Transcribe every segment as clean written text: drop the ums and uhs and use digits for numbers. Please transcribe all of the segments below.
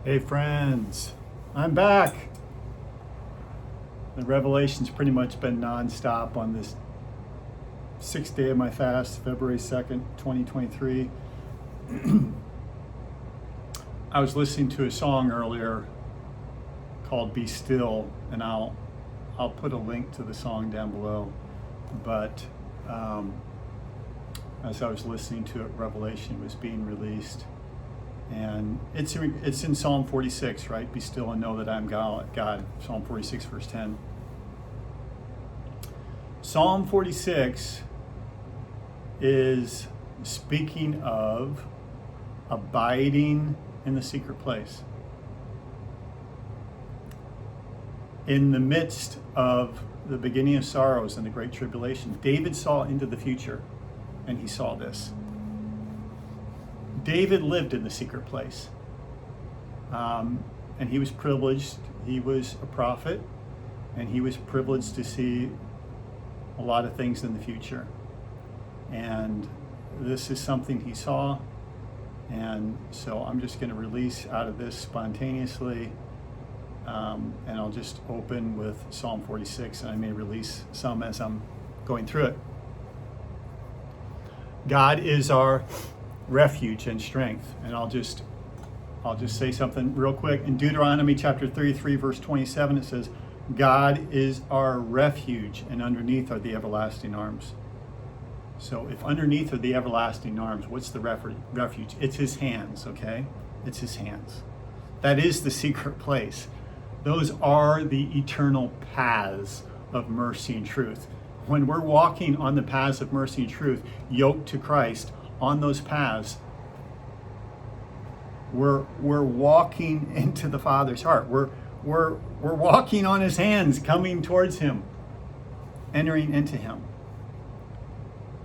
Hey friends, I'm back. The revelation's pretty much been nonstop on this sixth day of my fast, February 2nd, 2023. I was listening to a song earlier called Be Still, and I'll put a link to the song down below. But as I was listening to it, Revelation was being released. And it's in Psalm 46, right? Be still and know that I'm God. Psalm 46, verse 10. Psalm 46 is speaking of abiding in the secret place. In the midst of the beginning of sorrows and the great tribulation, David saw into the future, and he saw this. David lived in the secret place, and he was privileged. He was a prophet, and he was privileged to see a lot of things in the future. And this is something he saw, and so I'm just going to release out of this spontaneously, and I'll just open with Psalm 46, and I may release some as I'm going through it. God is our refuge and strength. And I'll just say something real quick. In Deuteronomy chapter 33, verse 27, it says, God is our refuge, and underneath are the everlasting arms. So if underneath are the everlasting arms, what's the refuge? It's his hands, okay? It's his hands. That is the secret place. Those are the eternal paths of mercy and truth. When we're walking on the paths of mercy and truth, yoked to Christ, on those paths, we're walking into the Father's heart. We're walking on his hands, coming towards him, entering into him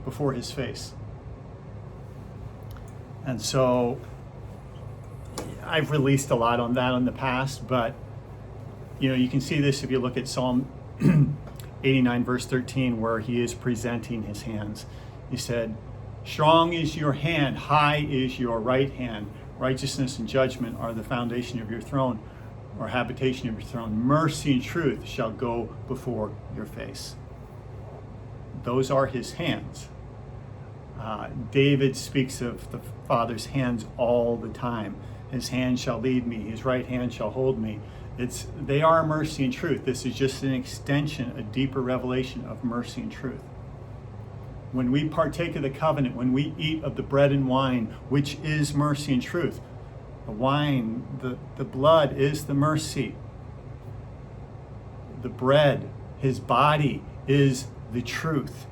before his face. And so I've released a lot on that in the past, but you can see this if you look at Psalm 89 verse 13, where he is presenting his hands. He said, strong is your hand, high is your right hand. Righteousness and judgment are the foundation of your throne, or habitation of your throne. Mercy and truth shall go before your face. Those are his hands. David speaks of the Father's hands all the time. His hand shall lead me, his right hand shall hold me. They are mercy and truth. This is just an extension, a deeper revelation of mercy and truth. When we partake of the covenant, when we eat of the bread and wine, which is mercy and truth, the wine, the blood is the mercy. The bread, his body, is the truth.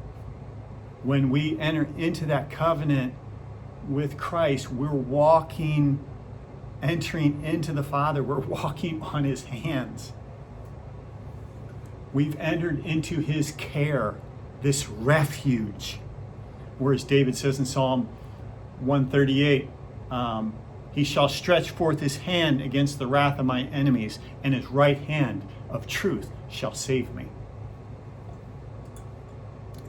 When we enter into that covenant with Christ, we're entering into the Father. We're walking on his hands. We've entered into his care, this refuge. Whereas David says in Psalm 138, he shall stretch forth his hand against the wrath of my enemies, and his right hand of truth shall save me.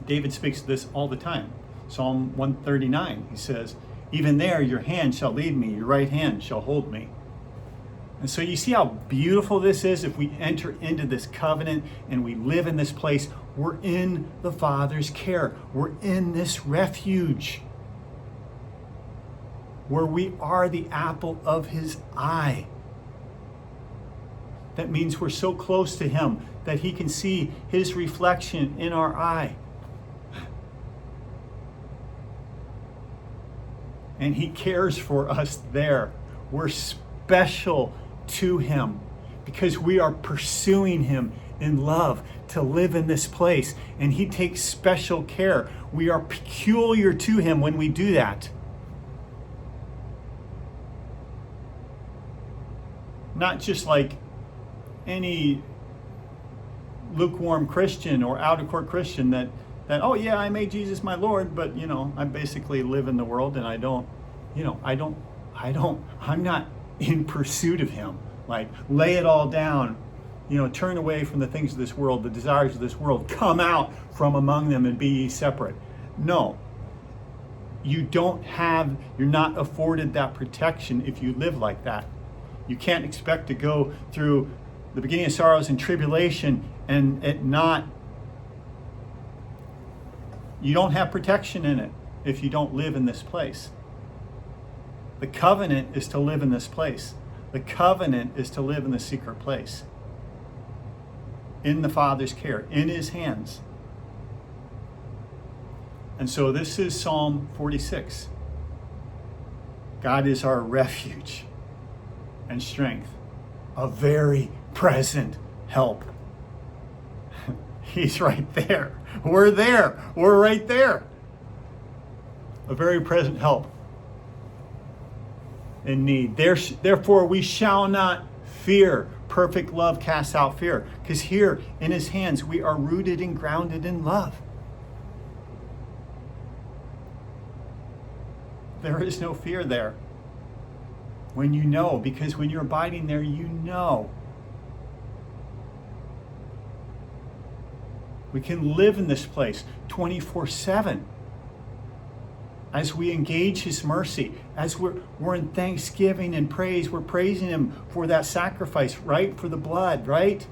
David speaks of this all the time. Psalm 139, he says, even there your hand shall lead me, your right hand shall hold me. And so you see how beautiful this is. If we enter into this covenant and we live in this place, we're in the Father's care. We're in this refuge where we are the apple of his eye. That means we're so close to him that he can see his reflection in our eye. And he cares for us there. We're special to him because we are pursuing him in love to live in this place, and he takes special care. We are peculiar to him when we do that. Not just like any lukewarm Christian or out-of-court Christian that oh yeah, I made Jesus my Lord, but I basically live in the world and I'm not in pursuit of him. Like, lay it all down, turn away from the things of this world, the desires of this world, come out from among them and be ye separate. No, you're not afforded that protection if you live like that. You can't expect to go through the beginning of sorrows and tribulation and it not, you don't have protection in it if you don't live in this place. The covenant is to live in this place. The covenant is to live in the secret place, in the Father's care, in his hands. And so this is Psalm 46. God is our refuge and strength, a very present help. He's right there. We're there. We're right there. A very present help in need. Therefore, we shall not fear. Perfect love casts out fear. Because here in his hands, we are rooted and grounded in love. There is no fear there. When you know, because when you're abiding there, you know. We can live in this place 24/7 as we engage his mercy, as we're in thanksgiving and praise. We're praising him for that sacrifice, right? For the blood, right?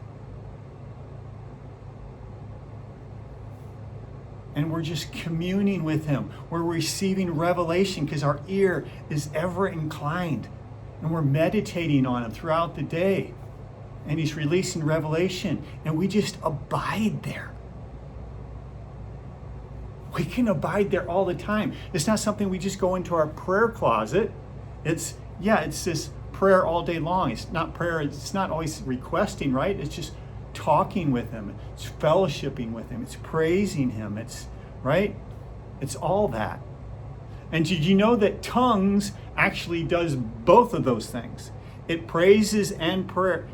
And we're just communing with him. We're receiving revelation because our ear is ever inclined. And we're meditating on him throughout the day. And he's releasing revelation. And we just abide there. We can abide there all the time. It's not something we just go into our prayer closet. It's this prayer all day long. It's not prayer. It's not always requesting, right? It's just talking with him. It's fellowshipping with him. It's praising him. It's, right? It's all that. And did you know that tongues actually does both of those things? It praises and prayer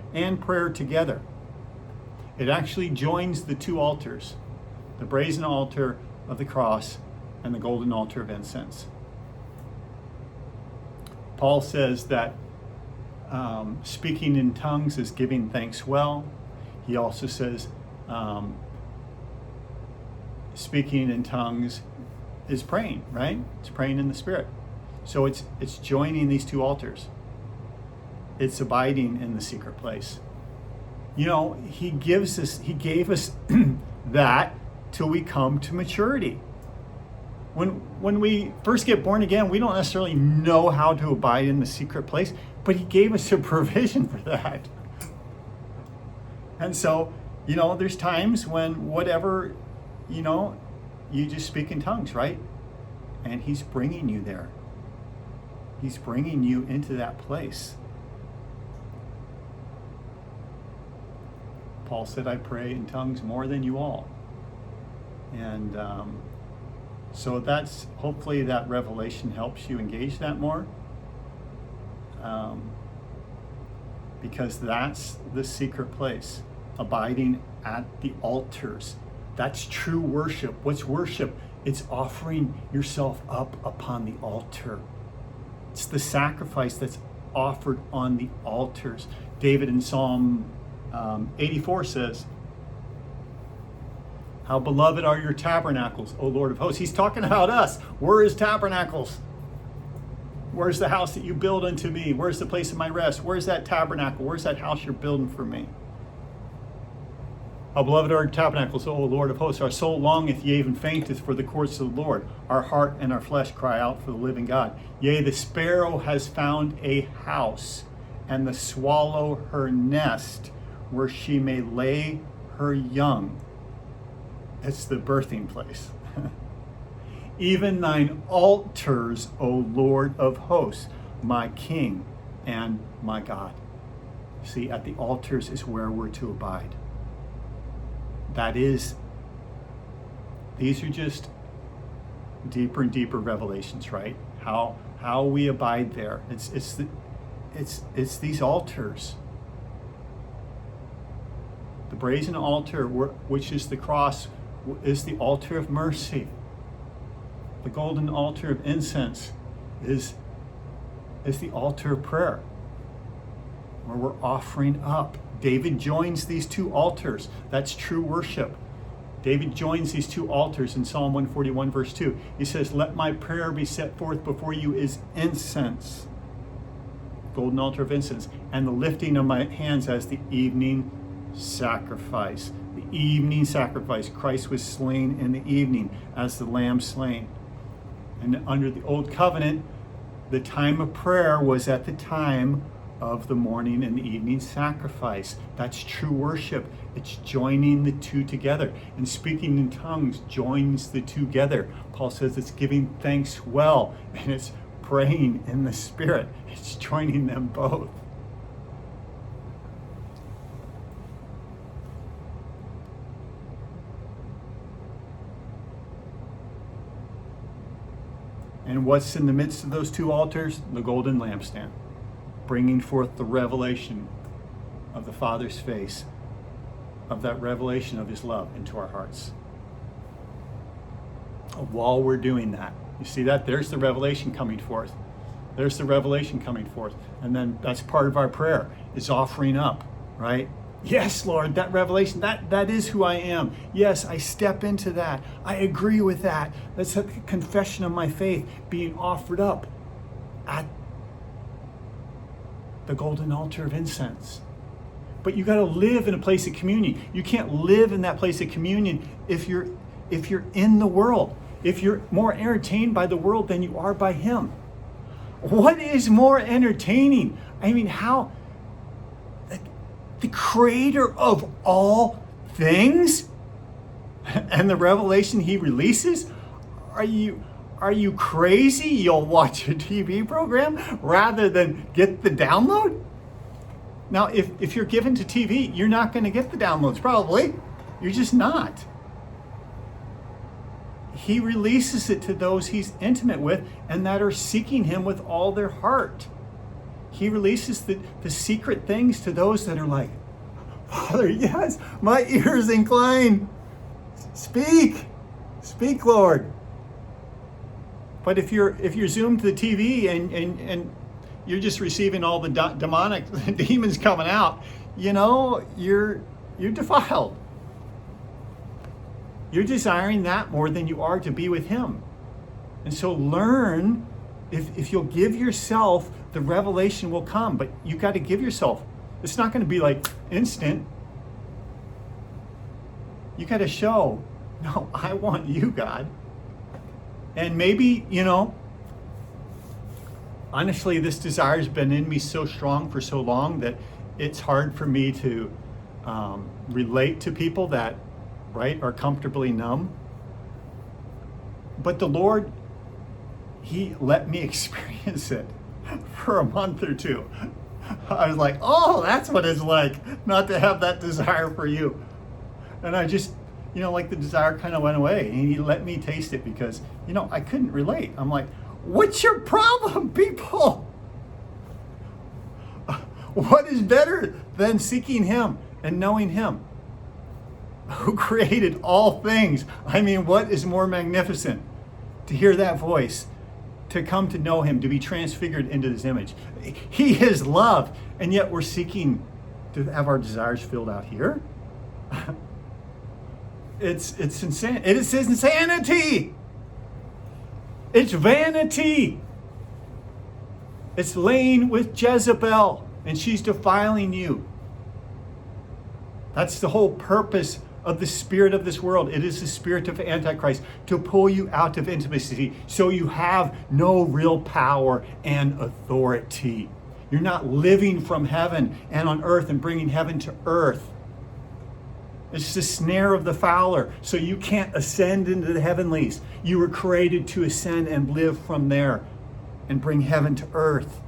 together. It actually joins the two altars, the brazen altar of the cross and the golden altar of incense. Paul says that speaking in tongues is giving thanks well. He also says speaking in tongues is praying, right? It's praying in the Spirit. So it's joining these two altars. It's abiding in the secret place. You know, he gave us that till we come to maturity. When we first get born again, we don't necessarily know how to abide in the secret place, but he gave us a provision for that. And so, you know, there's times when whatever, you know, you just speak in tongues, right? And he's bringing you there. He's bringing you into that place. Paul said, I pray in tongues more than you all. And so that's, hopefully that revelation helps you engage that more. Because that's the secret place, abiding at the altars. That's true worship. What's worship? It's offering yourself up upon the altar. It's the sacrifice that's offered on the altars. David in Psalm 84 says, how beloved are your tabernacles, O Lord of hosts. He's talking about us. We're his tabernacles. Where's the house that you build unto me? Where's the place of my rest? Where's that tabernacle? Where's that house you're building for me? How beloved are your tabernacles, O Lord of hosts. Our soul longeth, yea, even fainteth for the courts of the Lord. Our heart and our flesh cry out for the living God. Yea, the sparrow has found a house, and the swallow her nest, where she may lay her young. It's the birthing place. Even thine altars, O Lord of hosts, my King and my God. See, at the altars is where we're to abide. These are just deeper and deeper revelations, right? How we abide there. It's these altars. The brazen altar, which is the cross, is the altar of mercy. The golden altar of incense is the altar of prayer, where we're offering up. David joins these two altars. That's true worship. David joins these two altars in Psalm 141, verse 2. He says, let my prayer be set forth before you as incense. golden altar of incense, and the lifting of my hands as the evening sacrifice. The evening sacrifice. Christ was slain in the evening as the lamb slain. And under the old covenant, the time of prayer was at the time of the morning and the evening sacrifice. That's true worship. It's joining the two together. And speaking in tongues joins the two together. Paul says it's giving thanks well, and it's praying in the Spirit. It's joining them both. And what's in the midst of those two altars? The golden lampstand, bringing forth the revelation of the Father's face, of that revelation of his love into our hearts. While we're doing that, you see that? There's the revelation coming forth. There's the revelation coming forth. And then that's part of our prayer, is offering up, right? Yes, Lord, that revelation, that is who I am. Yes, I step into that. I agree with that. That's a confession of my faith being offered up at the golden altar of incense. But you got to live in a place of communion. You can't live in that place of communion if you're in the world. If you're more entertained by the world than you are by him. What is more entertaining? I mean, how the creator of all things and the revelation he releases? Are you crazy? You'll watch a TV program rather than get the download? Now, if you're given to TV, you're not going to get the downloads, probably. You're just not. He releases it to those he's intimate with and that are seeking him with all their heart. He releases the secret things to those that are like, Father, yes, my ears incline. Speak, Lord. But if you're zoomed to the TV and you're just receiving all the demonic demons coming out, you're defiled. You're desiring that more than you are to be with him. And so learn, if you'll give yourself, the revelation will come. But you got to give yourself. It's not going to be like instant. You got to show, no, I want you, God. And maybe, honestly, this desire has been in me so strong for so long that it's hard for me to relate to people that, right, are comfortably numb. But the Lord, he let me experience it for a month or two. I was like, oh, that's what it's like not to have that desire for you. And I just, like the desire kind of went away, and he let me taste it because, I couldn't relate. I'm like, what's your problem, people? What is better than seeking him and knowing him who created all things? I mean, what is more magnificent to hear that voice, to come to know him, to be transfigured into his image? He is love, and yet we're seeking to have our desires filled out here. It's insane. It is insanity. It's vanity. It's laying with Jezebel, and she's defiling you. That's the whole purpose of the spirit of this world. It is the spirit of Antichrist, to pull you out of intimacy so you have no real power and authority. You're not living from heaven and on earth and bringing heaven to earth. It's the snare of the fowler, so you can't ascend into the heavenlies. You were created to ascend and live from there and bring heaven to earth.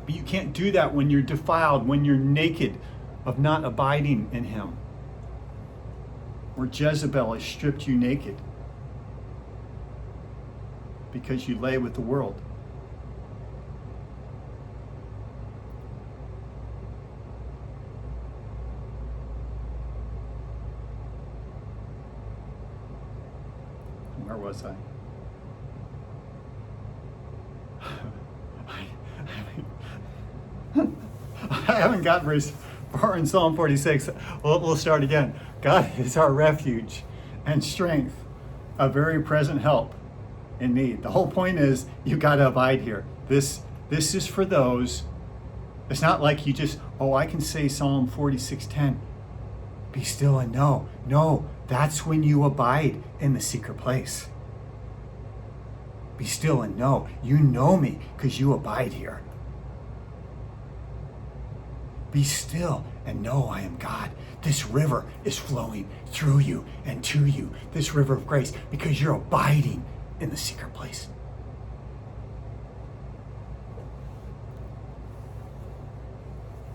But you can't do that when you're defiled, when you're naked of not abiding in him. Where Jezebel has stripped you naked because you lay with the world. Where was I? I haven't got very far in Psalm 46. We'll start again. God is our refuge and strength, a very present help in need. The whole point is you got to abide here. This This is for those. It's not like you just, I can say Psalm 46:10. Be still and know. No, that's when you abide in the secret place. Be still and know. You know me because you abide here. Be still and know I am God. This river is flowing through you and to you. This river of grace, because you're abiding in the secret place.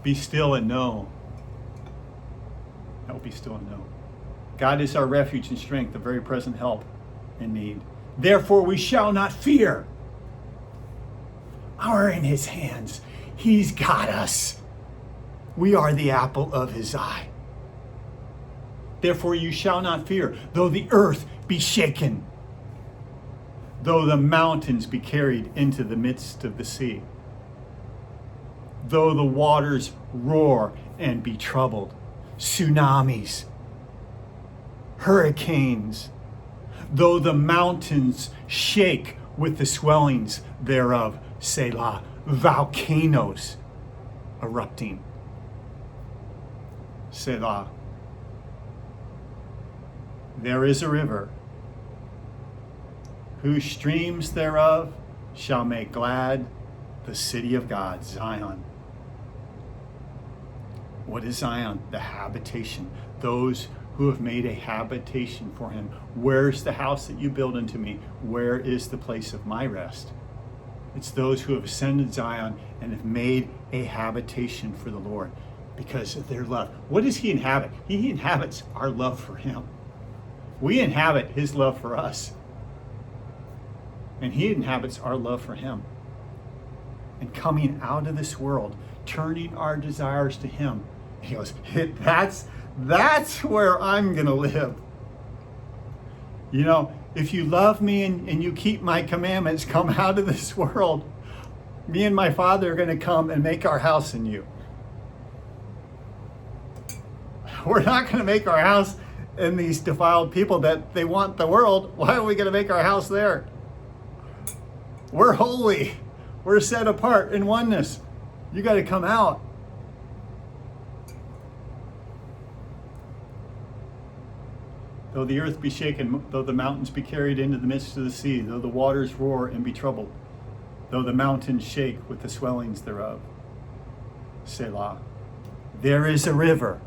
Be still and know. Be still and know. God is our refuge and strength, a very present help in need. Therefore we shall not fear. We're in his hands. He's got us. We are the apple of his eye. Therefore you shall not fear, though the earth be shaken, though the mountains be carried into the midst of the sea, though the waters roar and be troubled, tsunamis, hurricanes, though the mountains shake with the swellings thereof, Selah, volcanoes erupting, Selah. There is a river, whose streams thereof shall make glad the city of God, Zion. What is Zion? The habitation. Those who have made a habitation for him. Where's the house that you build unto me? Where is the place of my rest? It's those who have ascended Zion and have made a habitation for the Lord because of their love. What does he inhabit? He inhabits our love for him. We inhabit his love for us. And he inhabits our love for him. And coming out of this world, turning our desires to him. He goes, that's where I'm going to live. You know, if you love me and you keep my commandments, come out of this world. Me and my Father are going to come and make our house in you. We're not going to make our house in these defiled people that they want the world. Why are we going to make our house there? We're holy. We're set apart in oneness. You got to come out. Though the earth be shaken, though the mountains be carried into the midst of the sea, though the waters roar and be troubled, though the mountains shake with the swellings thereof, Selah. There is a river.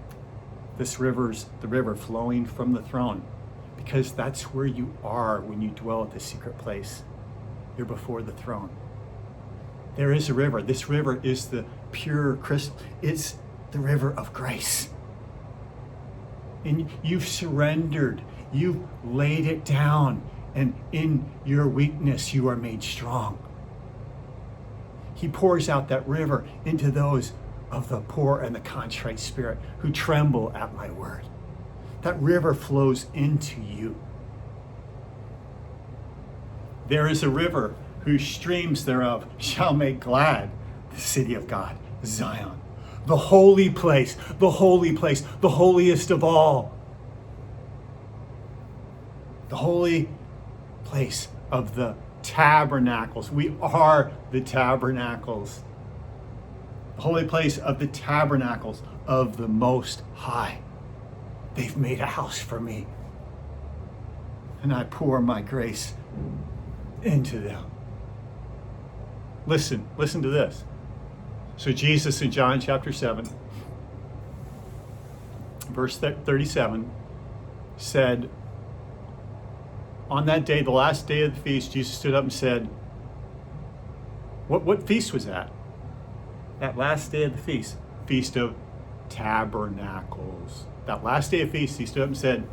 This river's the river flowing from the throne, because that's where you are when you dwell at the secret place. You're before the throne. There is a river. This river is the pure crystal. It's the river of grace. And you've surrendered. You've laid it down. And in your weakness, you are made strong. He pours out that river into those of the poor and the contrite spirit who tremble at my word. That river flows into you. There is a river whose streams thereof shall make glad the city of God, Zion. The holy place, the holy place, the holiest of all. The holy place of the tabernacles. We are the tabernacles. The holy place of the tabernacles of the Most High. They've made a house for me. And I pour my grace into them. Listen to this. So Jesus in John chapter 7, verse 37, said, on that day, the last day of the feast, Jesus stood up and said, what feast was that? That last day of the feast, Feast of Tabernacles. That last day of feast, he stood up and said,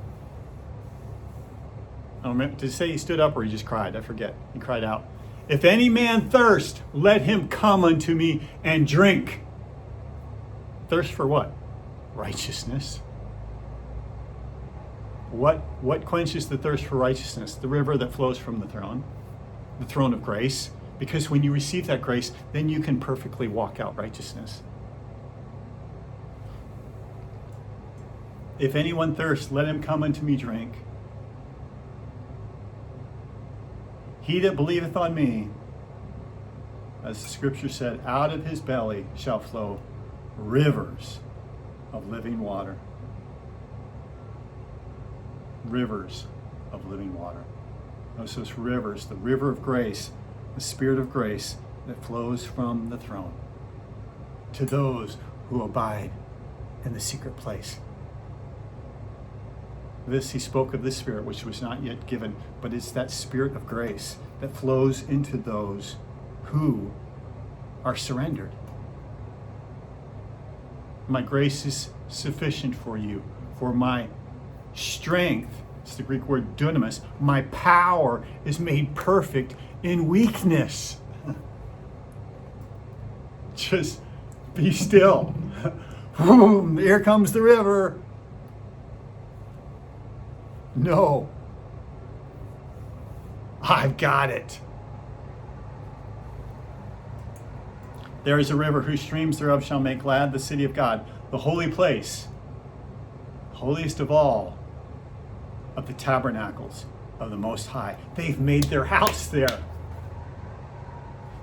I don't remember, did he say he stood up or he just cried? I forget. He cried out, if any man thirst, let him come unto me and drink. Thirst for what? Righteousness. What quenches the thirst for righteousness? The river that flows from the throne of grace. Because when you receive that grace, then you can perfectly walk out righteousness. If anyone thirst, let him come unto me drink. He that believeth on me, As the scripture said, out of his belly shall flow rivers of living water. Rivers of living water. Those rivers, the river of grace, the Spirit of grace that flows from the throne to those who abide in the secret place. This, he spoke of this Spirit, which was not yet given, but it's that Spirit of grace that flows into those who are surrendered. My grace is sufficient for you, for my strength, it's the Greek word dunamis, my power is made perfect in weakness. Just be still. Boom, here comes the river. No. I've got it. There is a river whose streams thereof shall make glad the city of God, the holy place, holiest of all of the tabernacles of the Most High. They've made their house there.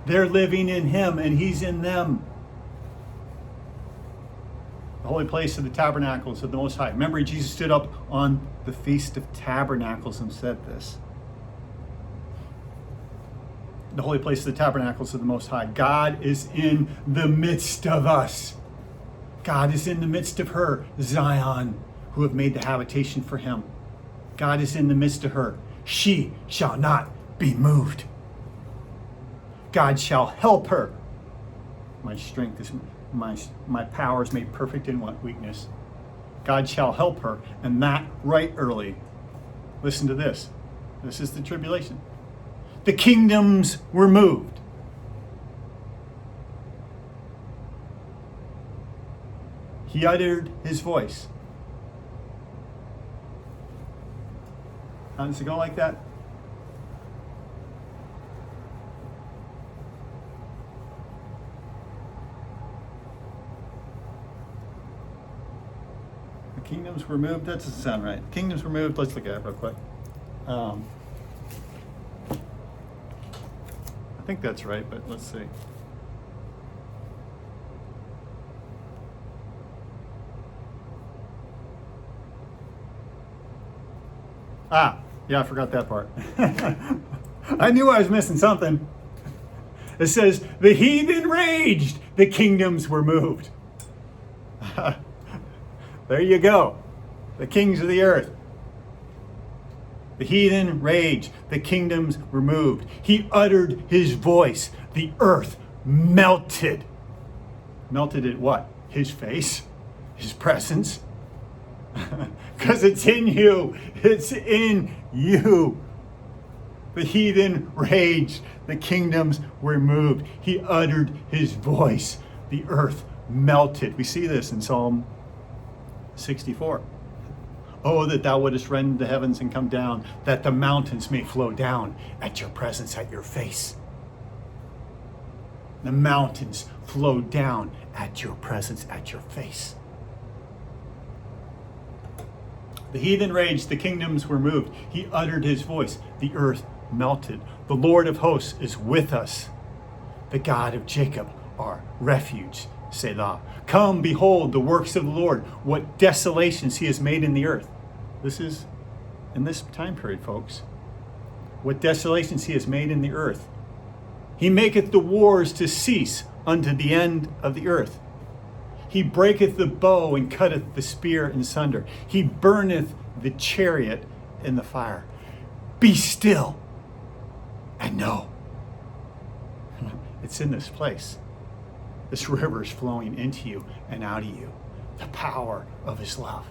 They're living in Him and He's in them. The holy place of the tabernacles of the Most High. Remember, Jesus stood up on the Feast of Tabernacles and said this. The holy place of the tabernacles of the Most High. God is in the midst of us. God is in the midst of her, Zion, who have made the habitation for Him. God is in the midst of her. She shall not be moved. God shall help her. My strength is, my power is made perfect in weakness. God shall help her, and that right early. Listen to this. This is the tribulation. The kingdoms were moved. He uttered his voice. How does it go like that? The kingdoms were moved. That doesn't sound right. Kingdoms were moved. Let's look at it real quick. I think that's right, but let's see. Yeah, I forgot that part. I knew I was missing something. It says, the heathen raged, the kingdoms were moved. There you go. The kings of the earth. The heathen raged, the kingdoms were moved. He uttered his voice, the earth melted. Melted at what? His face? His presence? Because it's in you. It's in you. The heathen raged. The kingdoms were moved. He uttered his voice. The earth melted. We see this in Psalm 64. Oh, that thou wouldest rend the heavens and come down, that the mountains may flow down at your presence, at your face. The mountains flow down at your presence, at your face. The heathen raged, the kingdoms were moved. He uttered his voice, the earth melted. The Lord of hosts is with us, the God of Jacob, our refuge, Selah. Come, behold the works of the Lord, what desolations he has made in the earth. This is in this time period, folks. What desolations he has made in the earth. He maketh the wars to cease unto the end of the earth. He breaketh the bow and cutteth the spear in sunder. He burneth the chariot in the fire. Be still and know. It's in this place. This river is flowing into you and out of you. The power of his love.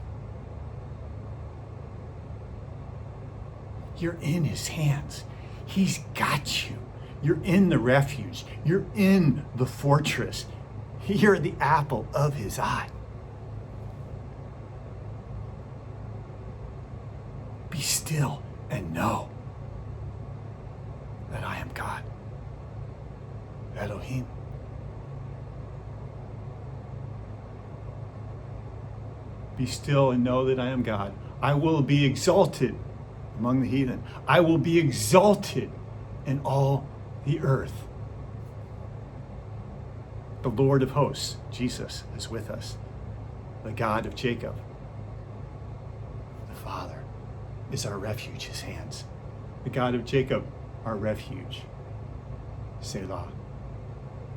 You're in his hands. He's got you. You're in the refuge. You're in the fortress. You're the apple of his eye. Be still and know that I am God. Elohim. Be still and know that I am God. I will be exalted among the heathen. I will be exalted in all the earth. The Lord of hosts, Jesus, is with us. The God of Jacob, the Father, is our refuge, his hands. The God of Jacob, our refuge. Selah.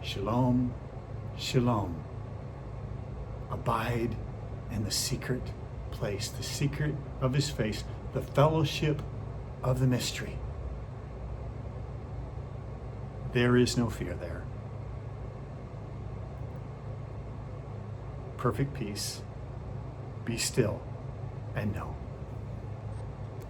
Shalom, shalom. Abide in the secret place, the secret of his face, the fellowship of the mystery. There is no fear there. Perfect peace. Be still and know.